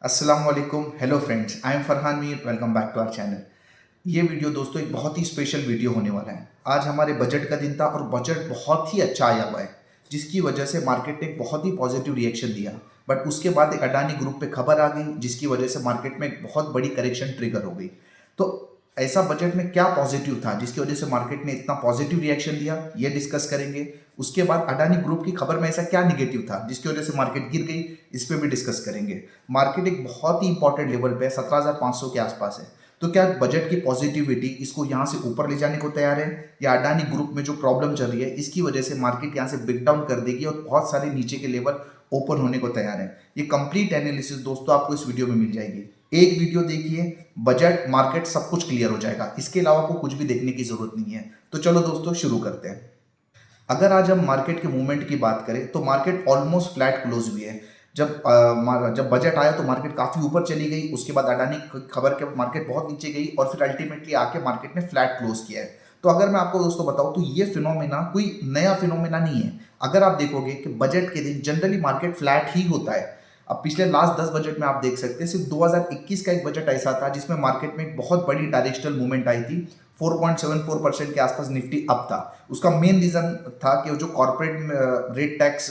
अस्सलाम वालेकुम, hello friends, I am Farhan Mir, welcome back to our channel. ये वीडियो दोस्तों एक बहुत ही स्पेशल वीडियो होने वाला है। आज हमारे बजट का दिन था और बजट बहुत ही अच्छा आया हुआ है, जिसकी वजह से मार्केट ने एक बहुत ही पॉजिटिव रिएक्शन दिया। बट उसके बाद एक अडानी ग्रुप पे खबर आ गई, जिसकी वजह से मार्केट में एक बहुत बड़ी करेक्शन ट्रिगर हो गई। तो ऐसा बजट में क्या पॉजिटिव था जिसकी वजह से मार्केट ने इतना पॉजिटिव रिएक्शन दिया, ये डिस्कस करेंगे। उसके बाद अडानी ग्रुप की खबर में ऐसा क्या निगेटिव था जिसकी वजह से मार्केट गिर गई, इस पे भी डिस्कस करेंगे। मार्केट एक बहुत ही इंपॉर्टेंट लेवल पे 17,500 के आसपास है। तो क्या बजट की पॉजिटिविटी इसको यहाँ से ऊपर ले जाने को तैयार है, या अडानी ग्रुप में जो प्रॉब्लम चल रही है इसकी वजह से मार्केट यहाँ से ब्रेक डाउन कर देगी और बहुत सारे नीचे के लेवल ओपन होने को तैयार है। ये कंप्लीट एनालिसिस दोस्तों आपको इस वीडियो में मिल जाएगी। एक वीडियो देखिए, बजट मार्केट सब कुछ क्लियर हो जाएगा। इसके अलावा आपको कुछ भी देखने की जरूरत नहीं है। तो चलो दोस्तों शुरू करते हैं। अगर आज हम मार्केट के मूवमेंट की बात करें तो मार्केट ऑलमोस्ट फ्लैट क्लोज हुई है। जब बजट आया तो मार्केट काफ़ी ऊपर चली गई, उसके बाद अडानी खबर के मार्केट बहुत नीचे गई और फिर अल्टीमेटली आके मार्केट ने फ्लैट क्लोज किया है। तो अगर मैं आपको दोस्तों बताऊं तो ये फिनोमेना कोई नया फिनोमेना नहीं है। अगर आप देखोगे कि बजट के दिन जनरली मार्केट फ्लैट ही होता है। अब पिछले लास्ट 10 बजट में आप देख सकते हैं, सिर्फ 2021 का एक बजट ऐसा था जिसमें मार्केट में एक बहुत बड़ी डायरेक्शनल मूवमेंट आई थी। 4.74% के आसपास निफ्टी अप था। उसका मेन रीजन था कि जो कॉर्पोरेट रेट टैक्स,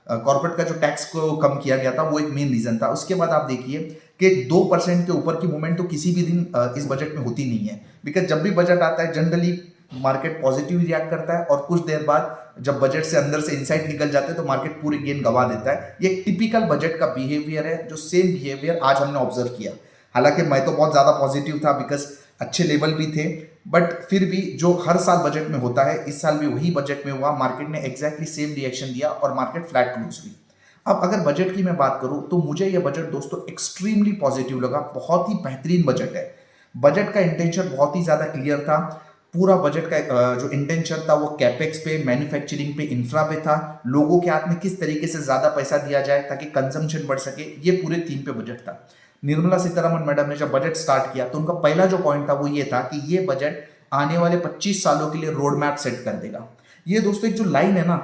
कॉर्पोरेट का जो टैक्स को कम किया गया था, वो एक मेन रीजन था। उसके बाद आप देखिए कि 2% के ऊपर की मूवमेंट तो किसी भी दिन इस बजट में होती नहीं है। बिकॉज जब भी बजट आता है जनरली मार्केट पॉजिटिव रिएक्ट करता है और कुछ देर बाद जब बजट से अंदर से इनसाइड निकल जाते हैं तो मार्केट पूरी गेन गवा देता है। ये एक टिपिकल बजट का बिहेवियर है, जो सेम बिहेवियर आज हमने ऑब्जर्व किया। हालांकि मैं तो बहुत ज़्यादा पॉजिटिव था बिकॉज अच्छे लेवल भी थे, बट फिर भी जो हर साल बजट में होता है इस साल भी वही बजट में हुआ। मार्केट ने एग्जैक्टली सेम रिएक्शन दिया और मार्केट फ्लैट क्लोज हुई। अब अगर बजट की मैं बात करूं तो मुझे यह बजट दोस्तों एक्सट्रीमली पॉजिटिव लगा। बहुत ही बेहतरीन बजट है। बजट का इंटेंशन बहुत ही ज़्यादा क्लियर था। पूरा बजट का जो इंटेंशन था वो कैपेक्स पे, मैन्युफैक्चरिंग पे, इंफ्रा पे था। लोगों के हाथ में किस तरीके से ज़्यादा पैसा दिया जाए ताकि कंजम्पशन बढ़ सके, ये पूरे थीम पे बजट था। निर्मला सीतारमण मैडम ने जब बजट स्टार्ट किया तो उनका पहला जो पॉइंट था वो ये था कि ये बजट आने वाले 25 सालों के लिए रोड मैप सेट कर देगा। ये दोस्तों एक जो लाइन है ना,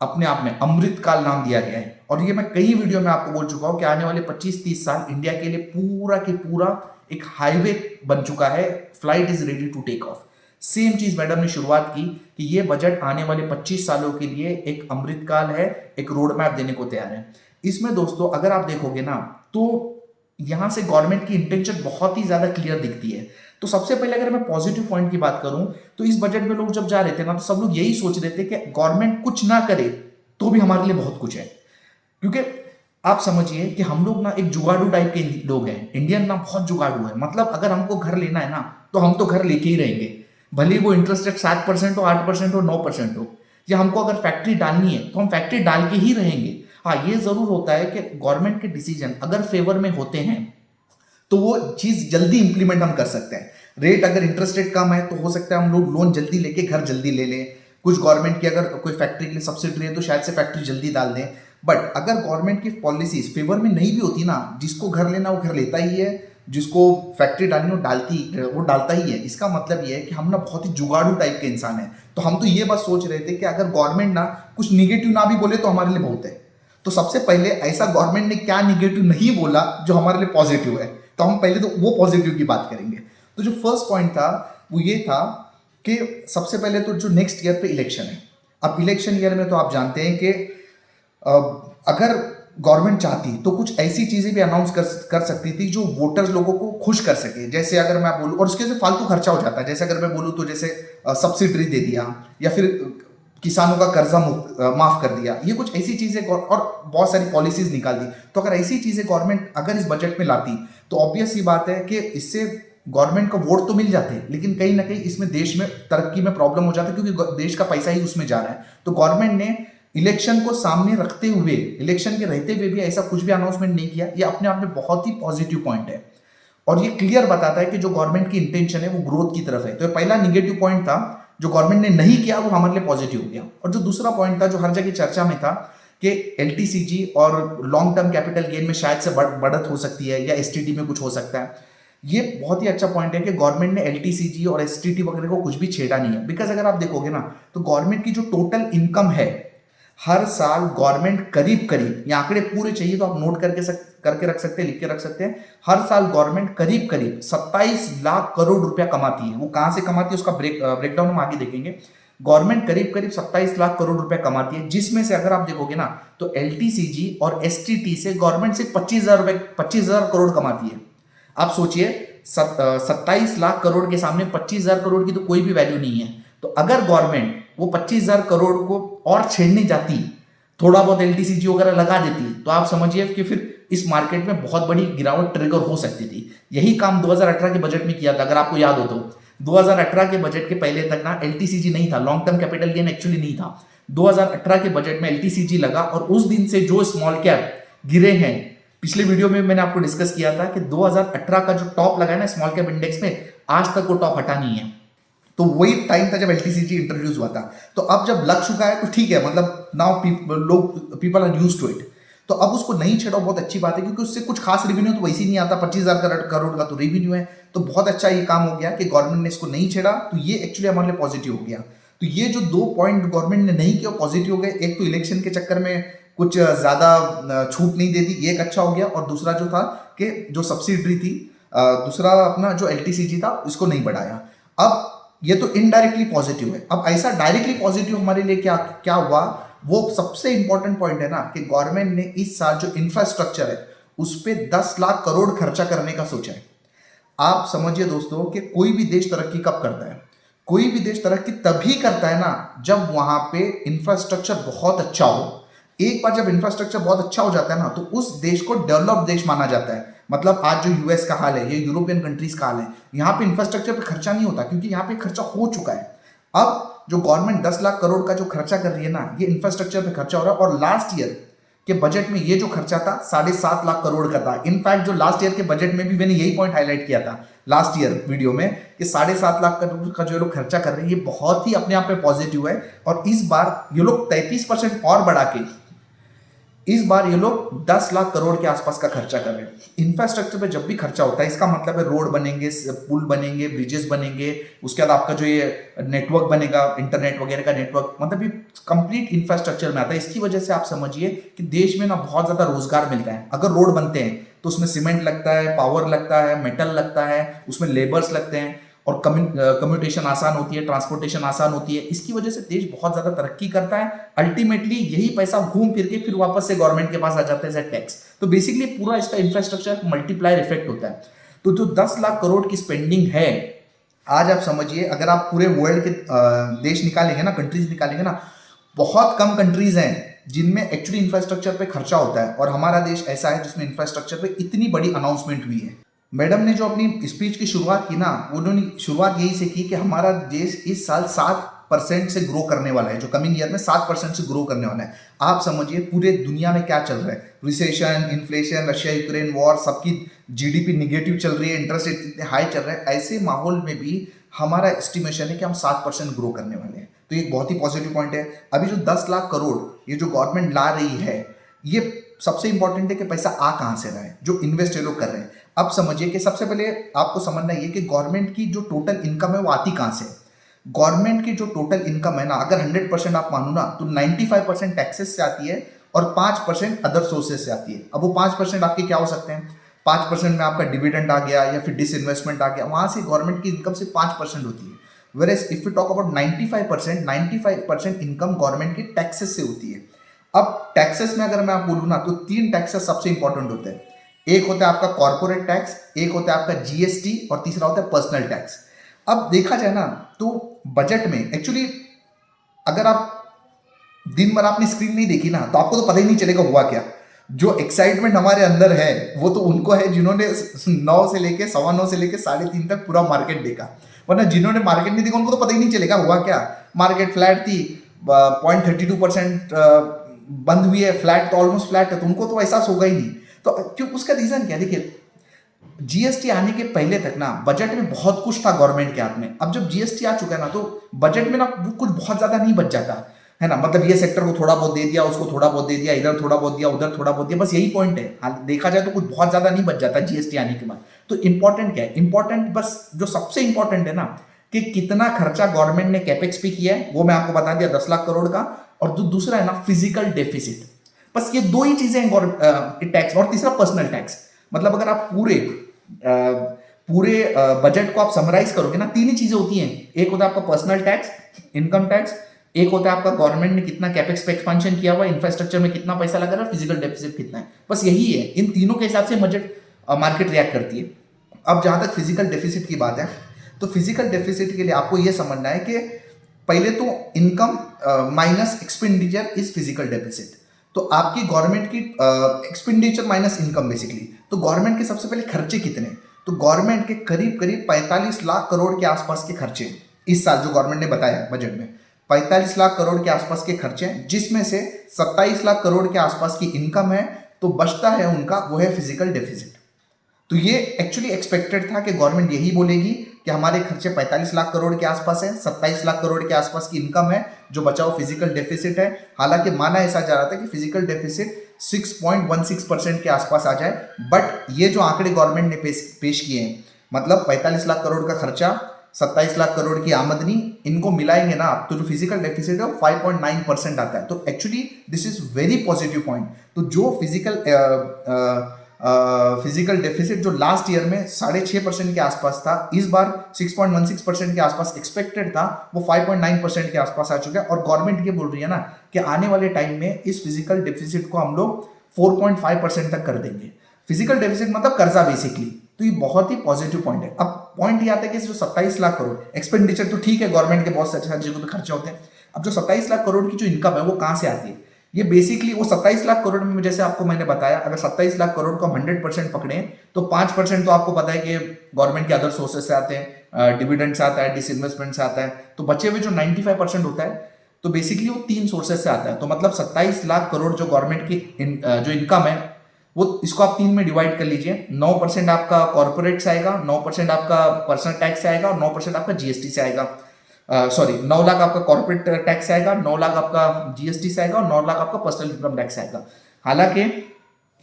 अपने आप में अमृत काल नाम दिया गया है। और ये मैं कई वीडियो में आपको बोल चुका हूं कि आने वाले 25-30 साल इंडिया के लिए पूरा के पूरा एक हाईवे बन चुका है। Flight is ready to take off. Same चीज मैडम ने शुरुआत की कि ये बजट आने वाले 25 सालों के लिए एक अमृत काल है, एक रोड मैप देने को तैयार है। इसमें दोस्तों अगर आप देखोगे ना तो यहां से गवर्नमेंट की इंटेंशन बहुत ही ज्यादा क्लियर दिखती है। तो सबसे पहले अगर मैं पॉजिटिव पॉइंट की बात करूं तो इस बजट में लोग जब जा रहे थे ना तो सब लोग यही सोच रहे थे कि गवर्नमेंट कुछ ना करे तो भी हमारे लिए बहुत कुछ है। क्योंकि आप समझिए कि हम लोग ना एक जुगाड़ू टाइप के लोग हैं। इंडियन ना बहुत जुगाड़ू है। मतलब अगर हमको घर लेना है ना तो हम तो घर लेके ही रहेंगे, भले वो इंटरेस्ट रेट 7% हो, 8% हो, 9% हो। या हमको अगर फैक्ट्री डालनी है तो हम फैक्ट्री डाल के ही रहेंगे। हाँ, ये जरूर होता है कि गवर्नमेंट के डिसीजन अगर फेवर में होते हैं तो वो चीज जल्दी इंप्लीमेंट हम कर सकते हैं। रेट अगर इंटरेस्ट रेट कम है तो हो सकता है हम लोग लोन जल्दी लेके घर जल्दी ले लें। कुछ गवर्नमेंट की अगर कोई फैक्ट्री के लिए सब्सिडी है तो शायद से फैक्ट्री जल्दी डाल दें। बट अगर गवर्नमेंट की पॉलिसीज फेवर में नहीं भी होती ना, जिसको घर लेना वो घर लेता ही है, जिसको फैक्ट्री डालनी वो डालता ही है। इसका मतलब ये है कि हम ना बहुत ही जुगाड़ू टाइप के इंसान हैं। तो हम तो ये बात सोच रहे थे कि अगर गवर्नमेंट ना कुछ निगेटिव ना भी बोले तो हमारे लिए बहुत है। तो सबसे पहले ऐसा गवर्नमेंट ने क्या निगेटिव नहीं बोला जो हमारे लिए पॉजिटिव है, तो हम पहले तो वो पॉजिटिव की बात करेंगे। तो जो फर्स्ट पॉइंट था वो ये था कि सबसे पहले तो जो नेक्स्ट ईयर पे इलेक्शन है। अब इलेक्शन ईयर में तो आप जानते हैं कि अगर गवर्नमेंट चाहती तो कुछ ऐसी चीजें भी अनाउंस कर सकती थी जो वोटर्स लोगों को खुश कर सके। जैसे अगर मैं बोलूँ, और उसके से फालतू खर्चा हो जाता है। जैसे अगर मैं बोलूँ तो जैसे सब्सिडी दे दिया, या फिर किसानों का कर्जा माफ कर दिया। ये कुछ ऐसी चीजें और बहुत सारी पॉलिसीज निकाल दी। तो अगर ऐसी चीजें गवर्नमेंट अगर इस बजट में लाती तो ऑब्वियस ही बात है कि इससे गवर्नमेंट को वोट तो मिल जाते, लेकिन कहीं ना कहीं इसमें देश में तरक्की में प्रॉब्लम हो जाता है, क्योंकि देश का पैसा ही उसमें जा रहा है। तो गवर्नमेंट ने इलेक्शन को सामने रखते हुए, इलेक्शन के रहते हुए भी ऐसा कुछ भी अनाउंसमेंट नहीं किया। ये अपने आप में बहुत ही पॉजिटिव पॉइंट है और ये क्लियर बताता है कि जो गवर्नमेंट की इंटेंशन है वो ग्रोथ की तरफ है। तो पहला निगेटिव पॉइंट था जो गवर्नमेंट ने नहीं किया, वो हमारे लिए पॉजिटिव हो गया। और जो दूसरा पॉइंट था जो हर जगह चर्चा में था कि एलटीसीजी और लॉन्ग टर्म कैपिटल गेन में शायद से बढ़त हो सकती है या एसटीटी में कुछ हो सकता है। ये बहुत ही अच्छा पॉइंट है कि गवर्नमेंट ने एलटीसीजी और एसटीटी वगैरह को कुछ भी छेड़ा नहीं है। बिकॉज अगर आप देखोगे ना तो गवर्नमेंट की जो टोटल इनकम है, हर साल गवर्नमेंट करीब करीब, ये आंकड़े पूरे चाहिए तो आप नोट करके करके रख सकते हैं, लिख के रख सकते हैं। हर साल गवर्नमेंट करीब करीब 27 लाख करोड़ रुपया कमाती है। वो कहां से कमाती है उसका ब्रेकडाउन हम आगे देखेंगे। गवर्नमेंट करीब करीब 27 लाख करोड़ रुपया कमाती है, जिसमें से अगर आप देखोगे ना तो एलटीसीजी और एसटीटी से गवर्नमेंट से 25,000 करोड़ कमाती है। आप सोचिए 27 लाख करोड़ के सामने 25,000 करोड़ की तो कोई भी वैल्यू नहीं है। तो अगर गवर्नमेंट वो 25,000 करोड़ को और छेड़ने जाती, थोड़ा बहुत एलटीसीजी वगैरह लगा देती, तो आप समझिए कि फिर इस मार्केट में बहुत बड़ी गिरावट ट्रिगर हो सकती थी। यही काम 2018 के बजट में किया था, अगर आपको याद हो तो। 2018 के बजट के पहले तक ना एलटीसीजी नहीं था, long term capital gain actually नहीं था। 2018 के बजट में एलटीसीजी लगा और उस दिन से जो स्मॉल कैप गिरे हैं, पिछले वीडियो में मैंने आपको डिस्कस किया था कि 2018 का जो टॉप लगा है ना स्मॉल कैप इंडेक्स में, आज तक वो टॉप हटा नहीं है। तो वही टाइम था जब एलटीसीजी इंट्रोड्यूस हुआ था। तो अब जब लग चुका है तो ठीक है, मतलब now people are used to it. तो अब उसको नहीं छेड़ो, बहुत अच्छी बात है, क्योंकि उससे कुछ खास रेवेन्यू तो वैसे ही नहीं आता। 25,000 करोड़ का तो रेवेन्यू है, तो बहुत अच्छा ये काम हो गया कि गवर्नमेंट ने इसको नहीं छेड़ा। तो ये एक्चुअली हमारे लिए पॉजिटिव हो गया। तो ये जो 2 पॉइंट गवर्नमेंट ने नहीं किया पॉजिटिव हो गए। एक तो इलेक्शन के चक्कर में कुछ ज्यादा छूट नहीं दे दी, ये एक अच्छा हो गया। और दूसरा जो था कि जो सब्सिडी थी, दूसरा अपना जो एलटीसीजी था इसको नहीं बढ़ाया। अब ये तो इनडायरेक्टली पॉजिटिव है। अब ऐसा डायरेक्टली पॉजिटिव हमारे लिए क्या क्या हुआ, वो सबसे इंपॉर्टेंट पॉइंट है ना कि गवर्नमेंट ने इस साल जो इंफ्रास्ट्रक्चर है उस पर 10 लाख करोड़ खर्चा करने का सोचा है। आप समझिए दोस्तों कि कोई भी देश तरक्की कब करता है, कोई भी देश तरक्की तभी करता है ना जब वहां पे इंफ्रास्ट्रक्चर बहुत अच्छा हो। एक बार जब इंफ्रास्ट्रक्चर बहुत अच्छा हो जाता है ना तो उस देश को डेवलप्ड देश माना जाता है। मतलब आज जो यूएस का हाल है, ये यूरोपियन कंट्रीज का हाल है, यहाँ पे इंफ्रास्ट्रक्चर पे खर्चा नहीं होता क्योंकि यहाँ पे खर्चा हो चुका है। अब जो गवर्नमेंट 10 लाख करोड़ का जो खर्चा कर रही है ना, ये इंफ्रास्ट्रक्चर पे खर्चा हो रहा है। और लास्ट ईयर के बजट में ये जो खर्चा था 7.5 लाख करोड़ का था। इनफैक्ट जो लास्ट ईयर के बजट में भी मैंने यही पॉइंट हाईलाइट किया था लास्ट ईयर वीडियो में कि 7.5 लाख करोड़ का जो लोग खर्चा कर रहे हैं, ये बहुत ही अपने आप में पॉजिटिव है। और इस बार ये लोग 33% और बढ़ा के इस बार ये लोग 10 लाख करोड़ के आसपास का खर्चा कर रहे हैं। इंफ्रास्ट्रक्चर पे जब भी खर्चा होता है इसका मतलब है रोड बनेंगे, पुल बनेंगे, ब्रिजेस बनेंगे, उसके बाद आपका जो ये नेटवर्क बनेगा, इंटरनेट वगैरह का नेटवर्क, मतलब ये कंप्लीट इंफ्रास्ट्रक्चर में आता है। इसकी वजह से आप समझिए कि देश में ना बहुत ज्यादा रोजगार मिलता है। अगर रोड बनते हैं तो उसमें सीमेंट लगता है, पावर लगता है, मेटल लगता है, उसमें लेबर्स लगते हैं और कम्युनिकेशन आसान होती है, ट्रांसपोर्टेशन आसान होती है। इसकी वजह से देश बहुत ज्यादा तरक्की करता है। अल्टीमेटली यही पैसा घूम फिर के फिर वापस से गवर्नमेंट के पास आ जाता है एज टैक्स। तो बेसिकली पूरा इसका इंफ्रास्ट्रक्चर मल्टीप्लायर इफेक्ट होता है। तो जो 10 लाख करोड़ की स्पेंडिंग है, आज आप समझिए अगर आप पूरे वर्ल्ड के देश निकालेंगे ना, कंट्रीज निकालेंगे ना, बहुत कम कंट्रीज हैं जिनमें एक्चुअली इंफ्रास्ट्रक्चर पे खर्चा होता है। और हमारा देश ऐसा है जिसमें इंफ्रास्ट्रक्चर पे इतनी बड़ी अनाउंसमेंट हुई है। मैडम ने जो अपनी स्पीच की शुरुआत की ना, उन्होंने शुरुआत यही से की कि हमारा देश इस साल 7% से ग्रो करने वाला है, जो कमिंग ईयर में 7% से ग्रो करने वाला है। आप समझिए पूरे दुनिया में क्या चल रहा है, recession, inflation, Russia Ukraine war, सबकी जीडीपी निगेटिव चल रही है, इंटरेस्ट रेट इतने हाई चल रहे हैं। ऐसे माहौल में भी हमारा एस्टिमेशन है कि हम 7% ग्रो करने वाले हैं। तो ये बहुत ही पॉजिटिव पॉइंट है। अभी जो 10 लाख करोड़ ये जो गवर्नमेंट ला रही है, ये सबसे इंपॉर्टेंट है कि पैसा आ कहाँ से रहा है, जो इन्वेस्ट ये लोग कर रहे हैं। अब समझिए कि सबसे पहले आपको समझना ये कि गवर्नमेंट की जो टोटल इनकम है वो आती कहाँ से। गवर्नमेंट की जो टोटल इनकम है ना, अगर 100% आप मानो ना तो 95% टैक्सेस से आती है और 5% अदर सोर्सेज से आती है। अब वो 5% आपके क्या हो सकते हैं, 5% में आपका डिविडेंड आ गया या फिर डिसइन्वेस्टमेंट आ गया, वहां से गवर्नमेंट की इनकम से 5% होती है। Whereas if you talk about 95% income government की टैक्सेस से होती है। अब टैक्सेस में अगर मैं आप बोलूँ ना तो 3 टैक्सेस सबसे इंपॉर्टेंट होते हैं। एक होता है आपका कॉर्पोरेट टैक्स, एक होता है आपका जीएसटी और तीसरा होता है पर्सनल टैक्स। अब देखा जाए ना तो बजट में एक्चुअली अगर आप दिन भर आपने स्क्रीन नहीं देखी ना तो आपको तो पता ही नहीं चलेगा हुआ क्या। जो एक्साइटमेंट हमारे अंदर है वो तो उनको है जिन्होंने 9 से लेके 9:15 से लेके 3:30 तक पूरा मार्केट देखा, वरना जिन्होंने मार्केट नहीं देखा उनको तो पता ही नहीं चलेगा हुआ क्या। मार्केट फ्लैट थी, 0.32% बंद हुई है, फ्लैट तो ऑलमोस्ट फ्लैट है, तो उनको तो एहसास होगा ही नहीं। तो क्यों, उसका रीजन क्या, देखिए जीएसटी आने के पहले तक ना बजट में बहुत कुछ था गवर्नमेंट के हाथ में। अब जब जीएसटी आ चुका है ना तो बजट में ना कुछ बहुत ज्यादा नहीं बच जाता है ना। मतलब ये सेक्टर को थोड़ा बहुत दे दिया, उसको थोड़ा बहुत दे दिया, इधर थोड़ा बहुत दिया, उधर थोड़ा बहुत दिया, बस यही पॉइंट है। हाल देखा जाए तो कुछ बहुत ज्यादा नहीं बच जाता जीएसटी आने के बाद। तो इंपॉर्टेंट क्या है, इंपॉर्टेंट बस जो सबसे इंपॉर्टेंट है ना कि कितना खर्चा गवर्नमेंट ने कैपेक्स पे किया है, वो मैं आपको बता दिया 10 लाख करोड़ का। और जो दूसरा है ना फिजिकल डेफिसिट, बस ये दो ही चीजें हैं टैक्स, और तीसरा पर्सनल टैक्स। मतलब अगर आप पूरे बजट को आप समराइज करोगे ना, तीन ही चीजें होती हैं। एक होता है आपका पर्सनल टैक्स, इनकम टैक्स, एक होता है आपका गवर्नमेंट ने कितना कैपेक्स पे एक्सपेंशन किया हुआ, इंफ्रास्ट्रक्चर में कितना पैसा लगा रहा है, फिजिकल डेफिसिट कितना है। बस यही है, इन तीनों के हिसाब से बजट मार्केट रिएक्ट करती है। अब जहां तक फिजिकल डेफिसिट की बात है, तो फिजिकल डेफिसिट के लिए आपको यह समझना है कि पहले तो income minus expenditure is physical deficit. तो आपकी गवर्नमेंट की एक्सपेंडिचर माइनस इनकम बेसिकली। तो गवर्नमेंट के सबसे पहले खर्चे कितने, तो गवर्नमेंट के करीब करीब 45 लाख करोड़ के आसपास के खर्चे इस साल जो गवर्नमेंट ने बताया बजट में, 45 लाख करोड़ के आसपास के खर्चे, जिसमें से 27 लाख करोड़ के आसपास की इनकम है। तो बचता है उनका, वो है फिजिकल डेफिसिट। तो ये एक्चुअली एक्सपेक्टेड था कि गवर्नमेंट यही बोलेगी कि हमारे खर्चे 45 लाख करोड़ के आसपास है, 27 लाख करोड़ के आसपास की इनकम है, जो बचा हुआ फिजिकल डेफिसिट है। हालांकि माना ऐसा जा रहा था कि फिजिकल डेफिसिट 6.16% के आसपास आ जाए, बट ये जो आंकड़े गवर्नमेंट ने पेश किए हैं, मतलब 45 लाख करोड़ का खर्चा, 27 लाख करोड़ की आमदनी, इनको मिलाएंगे ना आप, तो जो फिजिकल डेफिसिट है वो 5.9% आता है। तो actually this is very positive point. तो जो फिजिकल डेफिसिट जो लास्ट ईयर में 6.5% के आसपास था, इस बार 6.16% के आसपास एक्सपेक्टेड था, वो 5.9% के आसपास आ चुका है। और गवर्नमेंट ये बोल रही है ना कि आने वाले टाइम में इस फिजिकल डेफिसिट को हम लोग 4.5% तक कर देंगे। फिजिकल डेफिसिट मतलब कर्जा बेसिकली। तो ये बहुत ही पॉजिटिव पॉइंट है। अब पॉइंट ये आता है कि जो 27 लाख करोड़ एक्सपेंडिचर, तो ठीक है, गवर्नमेंट के बहुत सारे चीजों पे खर्चे होते हैं। अब जो 27 लाख करोड़ की जो इनकम है वो कहां से आती है, ये बेसिकली वो 27 लाख करोड़ में, जैसे आपको मैंने बताया, अगर 27 लाख करोड़ को 100% पकड़े तो 5% तो आपको पता है कि गवर्नमेंट के अदर सोर्सेस से आते हैं, डिविडेंड से आता है, डिसइन्वेस्टमेंट से आता है। तो बचे हुए जो 95% होता है, तो बेसिकली वो 3 सोर्सेस से आता है। तो मतलब 27 लाख करोड़ जो गवर्नमेंट की जो इनकम है, वो इसको आप 3 में डिवाइड कर लीजिए। 9% आपका कॉर्पोरेट से आएगा, 9% आपका पर्सनल टैक्स से आएगा और 9% आपका जीएसटी से आएगा। 9 लाख आपका कॉर्पोरेट टैक्स आएगा, 9 लाख आपका जीएसटी से आएगा और 9 लाख आपका पर्सनल इनकम टैक्स आएगा। हालांकि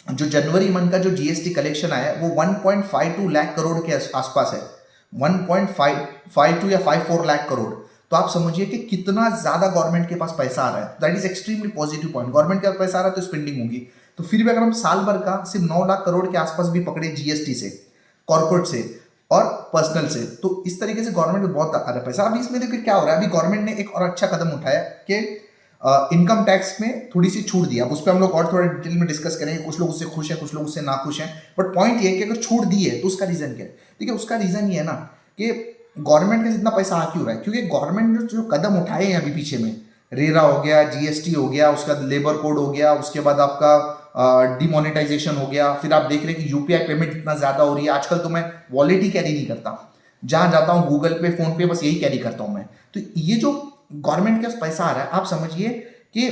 जो जनवरी मंथ का जो जीएसटी कलेक्शन आया है वो 1.52 लाख करोड़ के आसपास है, 1.52 या 54 लाख करोड़। तो आप समझिए कि कितना ज्यादा गवर्नमेंट के पास पैसा आ रहा है। That is extremely positive point. Government के पास पैसा आ रहा है तो स्पेंडिंग होगी। तो फिर भी अगर हम साल भर का सिर्फ 9 लाख करोड़ के आसपास भी पकड़े जीएसटी से, कॉर्पोरेट से और पर्सनल से, तो इस तरीके से गवर्नमेंट को बहुत आ रहा है पैसा। अभी इसमें देखिए क्या हो रहा है, अभी गवर्नमेंट ने एक और अच्छा कदम उठाया कि इनकम टैक्स में थोड़ी सी छूट दिया। उस पर हम लोग और थोड़ा डिटेल में डिस्कस करेंगे। कुछ लोग उससे खुश हैं, कुछ लोग उससे ना खुश हैं, बट पॉइंट ये है कि अगर छूट दी है तो उसका रीजन क्या है। देखिए उसका रीजन ये है ना कि गवर्नमेंट का जितना पैसा आ क्यों रहा है, क्योंकि गवर्नमेंट ने जो कदम उठाए हैं अभी पीछे में, रेरा हो गया, जीएसटी हो गया, उसका लेबर कोड हो गया, उसके बाद आपका डिमोनेटाइजेशन हो गया। फिर आप देख रहे हैं कि यूपीआई पेमेंट इतना ज्यादा हो रही है। आजकल तो मैं वॉलेट ही कैरी नहीं करता, जहां जाता हूं गूगल पे, फोन पे, बस यही कैरी करता हूं मैं। तो ये जो गवर्नमेंट के पास पैसा आ रहा है, आप समझिए कि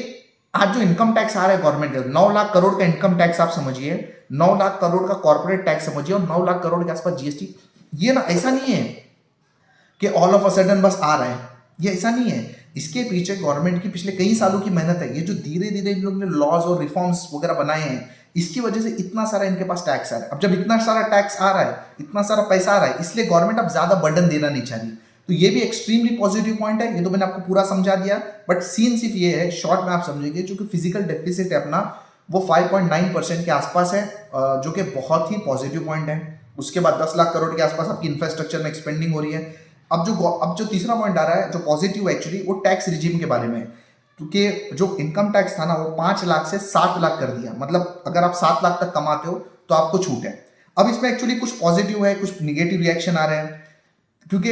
आज जो इनकम टैक्स आ रहा है गवर्नमेंट का, 9 लाख करोड़ का इनकम टैक्स आप समझिए, 9 लाख करोड़ का कॉर्पोरेट टैक्स समझिए और 9 लाख करोड़ के आसपास जीएसटी। ये ना ऐसा नहीं है कि ऑल ऑफ अ सडन बस आ रहा है, ये ऐसा नहीं है। इसके पीछे गवर्नमेंट की पिछले कई सालों की मेहनत है। ये जो धीरे धीरे इन लोगों ने लॉज और रिफॉर्म्स वगैरह बनाए हैं, इसकी वजह से इतना सारा इनके पास टैक्स आ रहा है। अब जब इतना सारा टैक्स आ रहा है, इतना सारा पैसा आ रहा है, इसलिए गवर्नमेंट अब ज्यादा बर्डन देना नहीं चाह रही। तो ये भी एक्सट्रीमली पॉजिटिव पॉइंट है। ये तो मैंने आपको पूरा समझा दिया, बट सीन सिर्फ ये है, शॉर्ट में आप समझेंगे, जो कि फिजिकल डेफिसिट है अपना, वो 5.9% के आसपास है, जो कि बहुत ही पॉजिटिव पॉइंट है। उसके बाद 10 लाख करोड़ के आसपास आपकी इंफ्रास्ट्रक्चर में एक्सपेंडिंग हो रही है। अब जो तीसरा पॉइंट आ रहा है जो पॉजिटिव एक्चुअली, वो टैक्स रिजीम के बारे में, क्योंकि जो इनकम टैक्स था ना वो 5 लाख से 7 लाख कर दिया। मतलब अगर आप 7 लाख तक कमाते हो तो आपको छूट है। अब इसमें एक्चुअली कुछ पॉजिटिव है, कुछ निगेटिव रिएक्शन आ रहे हैं, क्योंकि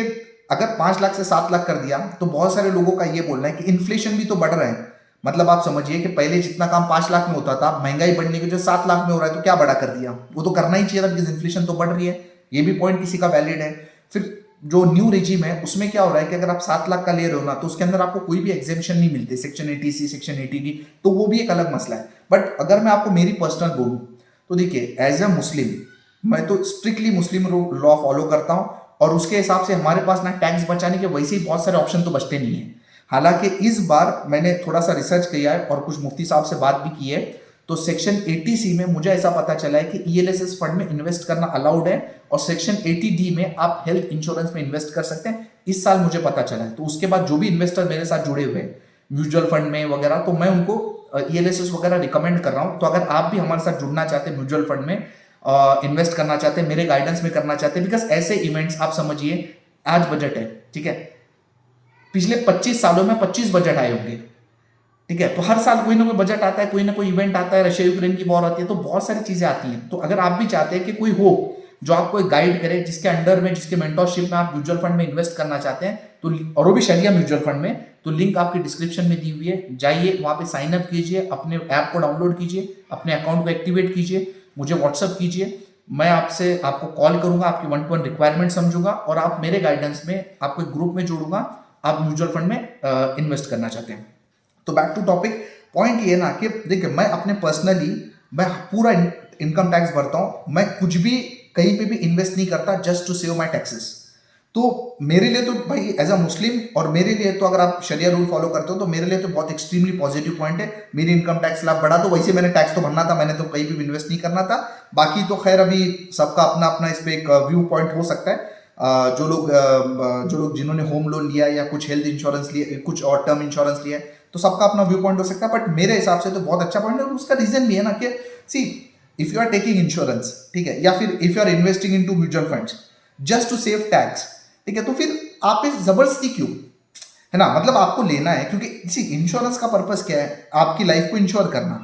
अगर 5 लाख से 7 लाख कर दिया तो बहुत सारे लोगों का ये बोलना है कि इन्फ्लेशन भी तो बढ़ रहा है। मतलब आप समझिए कि पहले जितना काम 5 लाख में होता था, महंगाई बढ़ने के जो 7 लाख में हो रहा है, तो क्या बड़ा कर दिया, वो तो करना ही चाहिए था बिकॉज इन्फ्लेशन तो बढ़ रही है। ये भी पॉइंट किसी का वैलिड है। फिर जो न्यू रेजिम है उसमें क्या हो रहा है कि अगर आप 7 लाख का ले रहे हो ना, तो उसके अंदर आपको कोई भी एग्जेम्पशन नहीं मिलते, सेक्शन 80C, सेक्शन 80D, तो वो भी एक अलग मसला है। बट अगर मैं आपको मेरी पर्सनल बोलूं तो देखिए, एज ए मुस्लिम मैं तो स्ट्रिक्टली मुस्लिम लॉ फॉलो करता हूं, और उसके हिसाब से हमारे पास ना टैक्स बचाने के वैसे ही बहुत सारे ऑप्शन तो बचते नहीं है। हालांकि इस बार मैंने थोड़ा सा रिसर्च किया है और कुछ मुफ्ती साहब से बात भी की है, तो सेक्शन 80C में मुझे ऐसा पता चला है कि ELSS फंड में इन्वेस्ट करना अलाउड है, और सेक्शन 80D में आप हेल्थ इंश्योरेंस में इन्वेस्ट कर सकते हैं। इस साल मुझे पता चला है। तो उसके बाद जो भी इन्वेस्टर मेरे साथ जुड़े हुए हैं म्यूचुअल फंड में वगैरह, तो मैं उनको ELSS वगैरह रिकमेंड कर रहा हूँ। तो अगर आप भी हमारे साथ जुड़ना चाहते हैं, म्यूचुअल फंड में इन्वेस्ट करना चाहते हैं, मेरे गाइडेंस में करना चाहते हैं, बिकॉज ऐसे इवेंट्स आप समझिए, आज बजट है, ठीक है, पिछले 25 सालों में 25 बजट आए होंगे, ठीक है। तो हर साल कोई ना कोई बजट आता है, कोई ना कोई इवेंट आता है, रशिया यूक्रेन की वॉर आती है, तो बहुत सारी चीजें आती हैं। तो अगर आप भी चाहते हैं कि कोई हो जो आपको एक गाइड करे, जिसके अंडर में, जिसके मेंटरशिप में आप म्यूचुअल फंड में इन्वेस्ट करना चाहते हैं, तो और वो भी शरिया म्यूचुअल फंड में, तो लिंक आपकी डिस्क्रिप्शन में दी हुई है, जाइए वहां पे साइन अप कीजिए, अपने ऐप को डाउनलोड कीजिए, अपने अकाउंट को एक्टिवेट कीजिए, मुझे व्हाट्सअप कीजिए, मैं आपको कॉल करूंगा, आपकी 1-to-1 रिक्वायरमेंट समझूंगा और आप मेरे गाइडेंस में आपको एक ग्रुप में जोड़ूंगा, आप म्यूचुअल फंड में इन्वेस्ट करना चाहते हैं। तो बैक टू टॉपिक, पॉइंट ये ना कि देखिए, मैं अपने पर्सनली मैं पूरा इनकम टैक्स भरता हूं, मैं कुछ भी कहीं पे भी इन्वेस्ट नहीं करता just to save my taxes. तो मेरे लिए तो भाई एज अ मुस्लिम, और मेरे लिए तो अगर आप शरिया रूल फॉलो करते हो तो मेरे लिए तो बहुत एक्सट्रीमली पॉजिटिव पॉइंट है। मेरी इनकम टैक्स स्लैब बढ़ा, तो वैसे मैंने टैक्स तो भरना था, मैंने तो कहीं भी इन्वेस्ट नहीं करना था। बाकी तो खैर अभी सबका अपना अपना इस पर एक व्यू पॉइंट हो सकता है। जो लोग जिन्होंने होम लोन लिया या कुछ हेल्थ इंश्योरेंस लिया, कुछ और टर्म इंश्योरेंस लिया है, तो सबका अपना व्यू पॉइंट हो सकता है। बट मेरे हिसाब से तो बहुत अच्छा पॉइंट है, और उसका रीजन भी है ना कि see, if you are taking insurance, ठीक है, या फिर if you are investing into mutual funds just to save tax, ठीक है, तो फिर आप इस जबरदस्ती क्यों, है ना, मतलब आपको लेना है, क्योंकि सी इंश्योरेंस का पर्पस क्या है, आपकी लाइफ को इंश्योर करना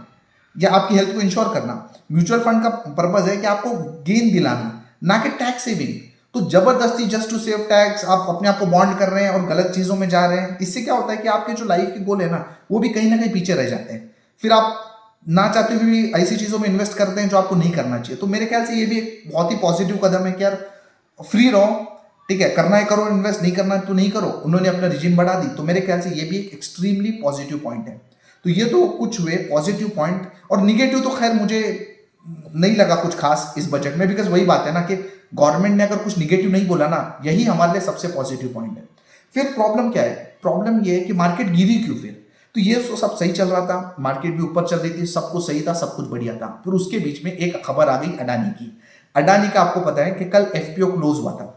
या आपकी हेल्थ को इंश्योर करना। म्यूचुअल फंड का पर्पस है कि आपको गेन दिलाना, ना कि टैक्स सेविंग। तो जबरदस्ती जस्ट टू सेव टैक्स आप अपने आप को बॉन्ड कर रहे हैं और गलत चीजों में जा रहे हैं। इससे क्या होता है कि आपके जो लाइफ के गोल है ना, वो भी कहीं ना कहीं पीछे रह जाते हैं। फिर आप ना चाहते हुए भी ऐसी चीजों में इन्वेस्ट करते हैं जो आपको नहीं करना चाहिए। तो मेरे ख्याल से ये भी एक बहुत ही पॉजिटिव कदम है कि यार फ्री रहो, ठीक है, करना है करो इन्वेस्ट, नहीं करना है तो नहीं करो। उन्होंने अपना रिजीम बढ़ा दी, तो मेरे ख्याल से ये भी एक एक्सट्रीमली पॉजिटिव पॉइंट है। तो ये तो कुछ हुए पॉजिटिव पॉइंट, और निगेटिव तो खैर मुझे नहीं लगा कुछ खास इस बजट में, बिकॉज वही बात है ना कि गवर्नमेंट ने अगर कुछ निगेटिव नहीं बोला ना, यही हमारे लिए सबसे पॉजिटिव पॉइंट है। फिर प्रॉब्लम क्या है, प्रॉब्लम ये है कि मार्केट गिरी क्यों फिर। तो ये तो सब सही चल रहा था, मार्केट भी ऊपर चल रही थी, सब कुछ सही था, सब कुछ बढ़िया था। फिर उसके बीच में एक खबर आ गई अडानी की। अडानी का आपको पता है कि कल एफपीओ क्लोज हुआ था।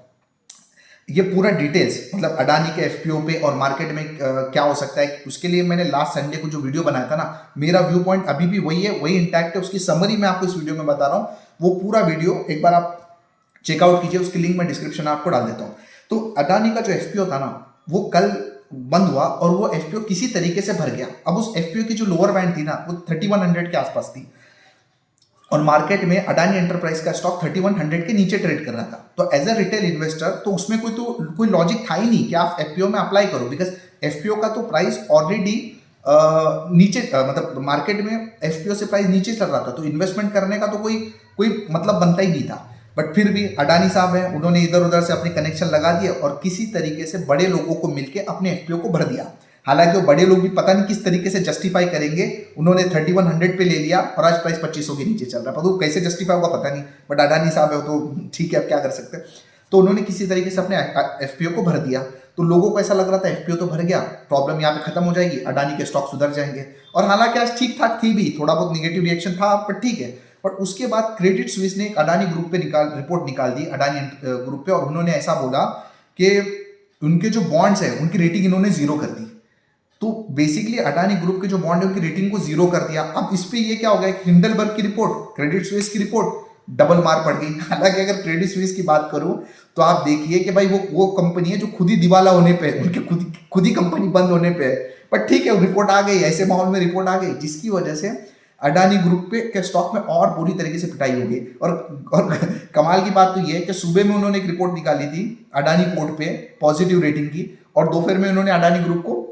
ये पूरा डिटेल्स, मतलब अडानी के एफपीओ पे और मार्केट में क्या हो सकता है, उसके लिए मैंने लास्ट संडे को जो वीडियो बनाया था ना, मेरा व्यू पॉइंट अभी भी वही है, वही इंटैक्ट है। उसकी समरी मैं आपको इस वीडियो में बता रहा हूँ। वो पूरा वीडियो एक बार आप चेकआउट कीजिए, उसकी लिंक मैं डिस्क्रिप्शन में आपको डाल देता हूँ। तो अडानी का जो एफपीओ था ना, वो कल बंद हुआ और वो एफपीओ किसी तरीके से भर गया। अब उस एफपीओ की जो लोअर बैंड थी ना, वो 3100 के आसपास थी, और मार्केट में अडानी एंटरप्राइज का स्टॉक 3100 के नीचे ट्रेड कर रहा था। तो एज अ रिटेल इन्वेस्टर तो उसमें कोई लॉजिक था ही नहीं कि आप एफपीओ में अप्लाई करो, बिकॉज एफपीओ का तो प्राइस ऑलरेडी नीचे, मतलब मार्केट में एफपीओ से प्राइस नीचे चल रहा था, तो इन्वेस्टमेंट करने का तो कोई मतलब बनता ही नहीं था। बट फिर भी अडानी साहब हैं, उन्होंने इधर उधर से अपने कनेक्शन लगा दिए और किसी तरीके से बड़े लोगों को मिलकर अपने एफपीओ को भर दिया। हालांकि वो बड़े लोग भी पता नहीं किस तरीके से जस्टिफाई करेंगे, उन्होंने 3100 पे ले लिया और आज प्राइस 2500 के नीचे चल रहा है, पर वो कैसे जस्टिफाई होगा पता नहीं। बट अडानी साहब है तो ठीक है, अब क्या कर सकते हैं। तो उन्होंने किसी तरीके से अपने एफपीओ को भर दिया। तो लोगों को ऐसा लग रहा था एफपीओ तो भर गया, प्रॉब्लम यहाँ पे खत्म हो जाएगी, अडानी के स्टॉक सुधर जाएंगे। और हालांकि आज ठीक ठाक थी भी, थोड़ा बहुत निगेटिव रिएक्शन था, पर ठीक है। बट उसके बाद क्रेडिट स्विस ने एक अडानी ग्रुप पे रिपोर्ट निकाल दी, अडानी ग्रुप पे, और उन्होंने ऐसा बोला कि उनके जो बॉन्ड्स है उनकी रेटिंग इन्होंने जीरो कर दी। तो बेसिकली अडानी ग्रुप के जो बॉन्ड है उनकी रेटिंग को जीरो कर दिया। अब इस पे ये क्या हो गया, हिंडलबर्ग की रिपोर्ट, क्रेडिट स्विस की रिपोर्ट, डबल मार पड़ गई। हालांकि अगर क्रेडिट स्विस की बात करूं तो आप देखिए कि भाई वो कंपनी है जो खुद ही दिवाला होने पे, उनके खुद ही कंपनी बंद होने पे है। पर ठीक है, रिपोर्ट आ गई, ऐसे माहौल में रिपोर्ट आ गई, जिसकी वजह से अडानी ग्रुप पे के स्टॉक में और बुरी तरीके से पिटाई हो गई। और कमाल की बात तो ये है कि सुबह में उन्होंने एक रिपोर्ट निकाली थी अडानी पोर्ट पे पॉजिटिव रेटिंग की, और दोपहर में उन्होंने अडानी ग्रुप को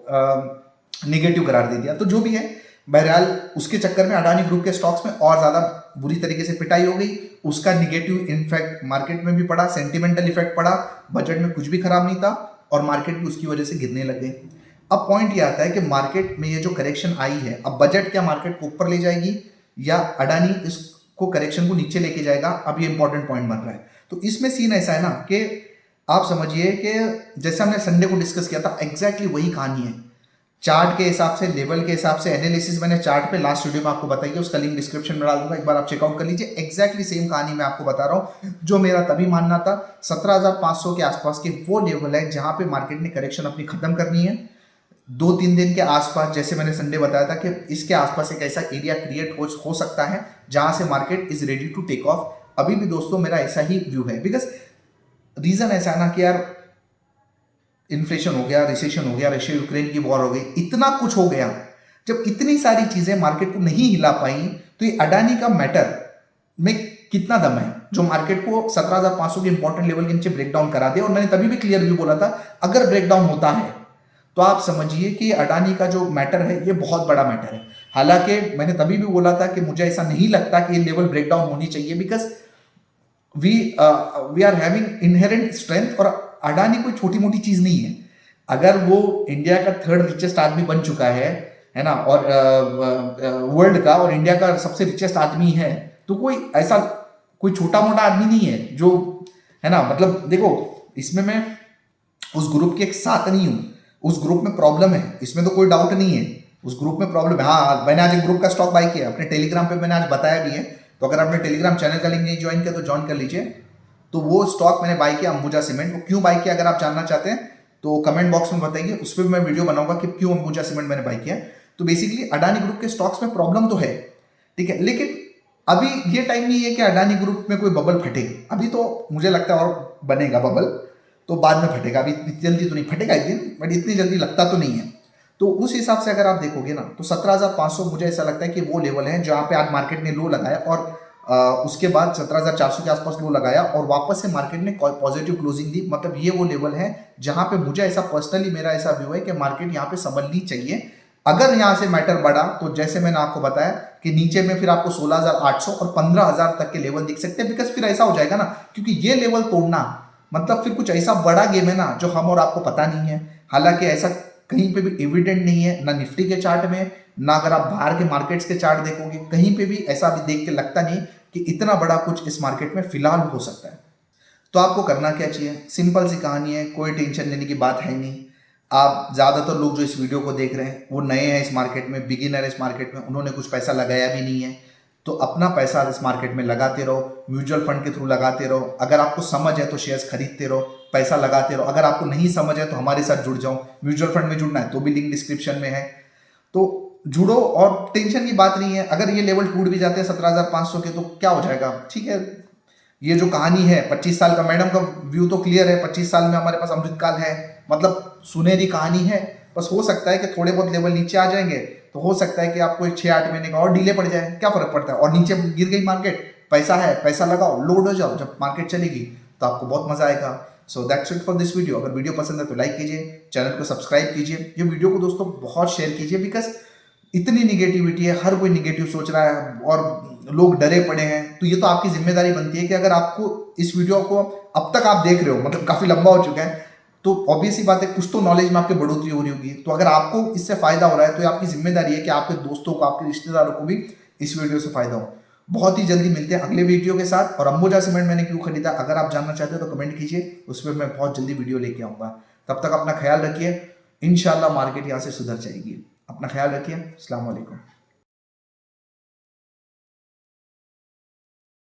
निगेटिव करार दे दिया। तो जो भी है, बहरहाल उसके चक्कर में अडानी ग्रुप के स्टॉक्स में और ज्यादा बुरी तरीके से पिटाई हो गई। उसका निगेटिव इफेक्ट मार्केट में भी पड़ा, सेंटिमेंटल इफेक्ट पड़ा, बजट में कुछ भी खराब नहीं था और मार्केट भी उसकी वजह से गिरने लग गई। अब पॉइंट ये आता है कि मार्केट में ये जो करेक्शन आई है, अब बजट क्या मार्केट को ऊपर ले जाएगी या अडानी इसको करेक्शन को नीचे लेके जाएगा, अब ये इंपॉर्टेंट पॉइंट बन रहा है। तो इसमें सीन ऐसा है ना कि आप समझिए कि जैसे हमने संडे को डिस्कस किया था, एग्जैक्टली वही कहानी है। चार्ट के हिसाब से, लेवल के हिसाब से एनालिसिस मैंने चार्ट पे लास्ट वीडियो में आपको बताइए, उसका लिंक डिस्क्रिप्शन में डाल दूंगा, एक बार आप चेकआउट कर लीजिए। एग्जैक्टली सेम कहानी मैं आपको बता रहा हूँ, जो मेरा तभी मानना था। 17,500 के आसपास के वो लेवल है जहां पे मार्केट ने करेक्शन अपनी खत्म करनी है। 2-3 दिन के आसपास, जैसे मैंने संडे बताया था कि इसके आसपास एक ऐसा एरिया क्रिएट हो सकता है जहां से market is ready to take off. अभी भी दोस्तों मेरा ऐसा ही व्यू है, बिकॉज रीजन ऐसा है ना कि यार इन्फ्लेशन हो गया, रिसेशन हो गया, रशिया यूक्रेन की वॉर हो गई, इतना कुछ हो गया। जब इतनी सारी चीजें मार्केट को नहीं हिला पाई तो ये अडानी का मैटर में कितना दम है जो मार्केट को 17,500 के इंपॉर्टेंट लेवल के नीचे ब्रेकडाउन करा दे। और मैंने तभी भी क्लियर व्यू बोला था, अगर ब्रेकडाउन होता है तो आप समझिए कि अडानी का जो मैटर है ये बहुत बड़ा मैटर है। हालांकि मैंने तभी भी बोला था कि मुझे ऐसा नहीं लगता कि ये लेवल ब्रेकडाउन होनी चाहिए, because we are having inherent strength. और अडानी कोई छोटी मोटी चीज नहीं है। अगर वो इंडिया का 3rd रिचेस्ट आदमी बन चुका है ना, और वर्ल्ड का और इंडिया का सबसे रिचेस्ट आदमी है, तो कोई छोटा मोटा आदमी नहीं है जो, है ना। मतलब देखो, इसमें मैं उस ग्रुप के साथ नहीं हूं, उस ग्रुप में प्रॉब्लम है, इसमें तो कोई डाउट नहीं है, उस ग्रुप में प्रॉब्लम है। हाँ, मैंने आज एक ग्रुप का स्टॉक बाय किया अपने टेलीग्राम पे, मैंने आज बताया भी है। तो अगर आपने टेलीग्राम चैनल का लिंक नहीं ज्वाइन किया तो ज्वाइन कर लीजिए। तो वो स्टॉक मैंने बाय किया अंबुजा सीमेंट को। क्यों बाय किया, अगर आप जानना चाहते हैं तो कमेंट बॉक्स में बताइए, उस पर मैं वीडियो बनाऊंगा कि क्यों अंबुजा सीमेंट मैंने बाय किया। तो बेसिकली अडानी ग्रुप के स्टॉक्स में प्रॉब्लम तो है, ठीक है, लेकिन अभी ये टाइम नहीं है कि अडानी ग्रुप में कोई बबल फटे। अभी तो मुझे लगता है और बनेगा बबल, तो बाद में फटेगा, अभी इतनी जल्दी तो नहीं फटेगा एक दिन, बट इतनी जल्दी लगता तो नहीं है। तो उस हिसाब से अगर आप देखोगे ना तो 17,500 मुझे ऐसा लगता है कि वो लेवल है जहां पे आज मार्केट ने लो लगाया, और उसके बाद 17,400 के आसपास लो लगाया और वापस से मार्केट ने पॉजिटिव क्लोजिंग दी। मतलब ये वो लेवल है जहां पे मुझे ऐसा पर्सनली, मेरा ऐसा व्यू है कि मार्केट यहाँ पे संभलनी चाहिए। अगर यहाँ से मैटर बढ़ा तो जैसे मैंने आपको बताया कि नीचे में फिर आपको 16,800 और 15,000 तक के लेवल दिख सकते हैं, बिकॉज फिर ऐसा हो जाएगा ना, क्योंकि ये लेवल तोड़ना मतलब फिर कुछ ऐसा बड़ा गेम है ना जो हम और आपको पता नहीं है। हालांकि ऐसा कहीं पे भी एविडेंट नहीं है, ना निफ्टी के चार्ट में, ना अगर आप बाहर के मार्केट्स के चार्ट देखोगे, कहीं पे भी ऐसा भी देख के लगता नहीं कि इतना बड़ा कुछ इस मार्केट में फिलहाल हो सकता है। तो आपको करना क्या चाहिए, सिंपल सी कहानी है, कोई टेंशन लेने की बात है नहीं। आप ज़्यादातर लोग जो इस वीडियो को देख रहे हैं वो नए हैं इस मार्केट में, बिगिनर इस मार्केट में, उन्होंने कुछ पैसा लगाया भी नहीं है। तो अपना पैसा इस मार्केट में लगाते रहो, म्यूचुअल फंड के थ्रू लगाते रहो। अगर आपको समझ है तो शेयर्स खरीदते रहो, पैसा लगाते रहो। अगर आपको नहीं समझ है तो हमारे साथ जुड़ जाओ, म्यूचुअल फंड में जुड़ना है तो भी लिंक डिस्क्रिप्शन में है, तो जुड़ो। और टेंशन की बात नहीं है, अगर ये लेवल टूट भी जाते हैं 17,500 के तो क्या हो जाएगा, ठीक है। ये जो कहानी है 25 साल का, मैडम का व्यू तो क्लियर है, 25 साल में हमारे पास अमृतकाल है, मतलब सुनहरी कहानी है। बस हो सकता है कि थोड़े बहुत लेवल नीचे आ जाएंगे, तो हो सकता है कि आपको 6-8 महीने का और डिले पड़ जाए, क्या फर्क पड़ता है। और नीचे गिर गई मार्केट, पैसा है, पैसा लगाओ, लोड हो जाओ, जब मार्केट चलेगी तो आपको बहुत मजा आएगा। So that's it for this video. अगर वीडियो पसंद है तो लाइक कीजिए, चैनल को सब्सक्राइब कीजिए, ये वीडियो को दोस्तों बहुत शेयर कीजिए, बिकॉज इतनी निगेटिविटी है, हर कोई निगेटिव सोच रहा है और लोग डरे पड़े हैं। तो ये तो आपकी जिम्मेदारी बनती है कि अगर आपको इस वीडियो को अब तक आप देख रहे हो, मतलब काफी लंबा हो चुका है, तो ऑब्वियस सी बात है कुछ तो नॉलेज में आपकी बढ़ोतरी हो रही होगी। तो अगर आपको इससे फायदा हो रहा है तो ये आपकी जिम्मेदारी है कि आपके दोस्तों को, आपके रिश्तेदारों को भी इस वीडियो से फायदा हो। बहुत ही जल्दी मिलते हैं अगले वीडियो के साथ। और अंबुजा सीमेंट मैंने क्यों खरीदा, अगर आप जानना चाहते हो तो कमेंट कीजिए, उसमें मैं बहुत जल्दी वीडियो लेके आऊंगा। तब तक अपना ख्याल रखिए, इंशाल्लाह मार्केट यहाँ से सुधर जाएगी। अपना ख्याल रखिए, अस्सलाम वालेकुम।